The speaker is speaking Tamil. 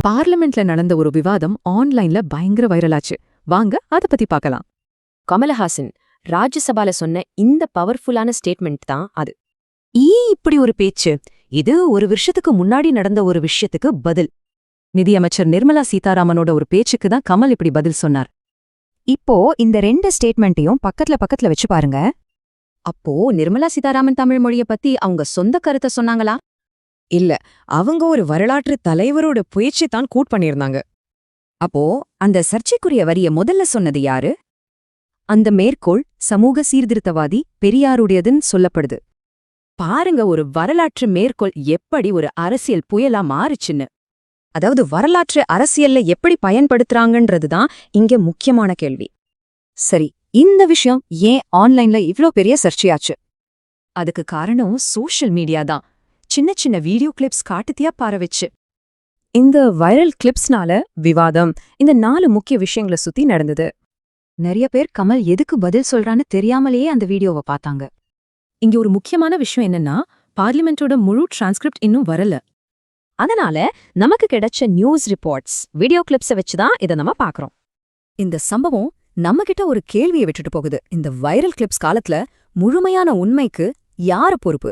பார்லிமெண்ட்ல நடந்த ஒரு விவாதம் ஆன்லைன்ல பயங்கர வைரலாச்சு. வாங்க அத பத்தி பார்க்கலாம். கமலஹாசன் ராஜ்யசபால சொன்ன இந்த பவர்ஃபுல்லான ஸ்டேட்மெண்ட் தான் அது. இப்படி ஒரு பேச்சு, இது ஒரு வருஷத்துக்கு முன்னாடி நடந்த ஒரு விஷயத்துக்கு பதில். நிதியமைச்சர் நிர்மலா சீதாராமனோட ஒரு பேச்சுக்கு தான் கமல் இப்படி பதில் சொன்னார். இப்போ இந்த 2 ஸ்டேட்மெண்ட்டையும் பக்கத்துல வச்சு பாருங்க. அப்போ நிர்மலா சீதாராமன் தமிழ் மொழிய பத்தி அவங்க சொந்த கருத்தை சொன்னாங்களா? இல்ல, அவங்க ஒரு வரலாற்று தலைவரோட பேச்சை தான் கூட் பண்ணியிருந்தாங்க. அப்போ அந்த சர்ச்சைக்குரிய வரிய முதல்ல சொன்னது யாரு? அந்த மேற்கோள் சமூக சீர்திருத்தவாதி பெரியாருடையதுன்னு சொல்லப்படுது. பாருங்க, ஒரு வரலாற்று மேற்கோள் எப்படி ஒரு அரசியல் புயலா மாறுச்சுன்னு. அதாவது வரலாற்று அரசியல்ல எப்படி பயன்படுத்துறாங்கன்றதுதான் இங்க முக்கியமான கேள்வி. சரி, இந்த விஷயம் ஏன் ஆன்லைன்ல இவ்ளோ பெரிய சர்ச்சையாச்சு? அதுக்கு காரணம் சோஷியல் மீடியா தான். சின்ன சின்ன வீடியோ கிளிப்ஸ் காட்டுத்தியா பாரவச்சு. இந்த வைரல் கிளிப்ஸ்னால விவாதம் இந்த 4 முக்கிய விஷயங்களை சுத்தி நடந்தது. நிறைய பேர் கமல் எதுக்கு பதில் சொல்றான்னு தெரியாமலேயே அந்த வீடியோவை பார்த்தாங்க. இங்க ஒரு முக்கியமான விஷயம் என்னன்னா, பார்லிமெண்டோட முழு டிரான்ஸ்கிரிப்ட் இன்னும் வரல. அதனால நமக்கு கிடைச்ச நியூஸ் ரிப்போர்ட்ஸ், வீடியோ கிளிப்ஸை வச்சுதான் இதை நம்ம பார்க்கறோம். இந்த சம்பவம் நம்மகிட்ட ஒரு கேள்வியை விட்டுட்டு போகுது. இந்த வைரல் கிளிப்ஸ் காலத்துல முழுமையான உண்மைக்கு யாரு பொறுப்பு?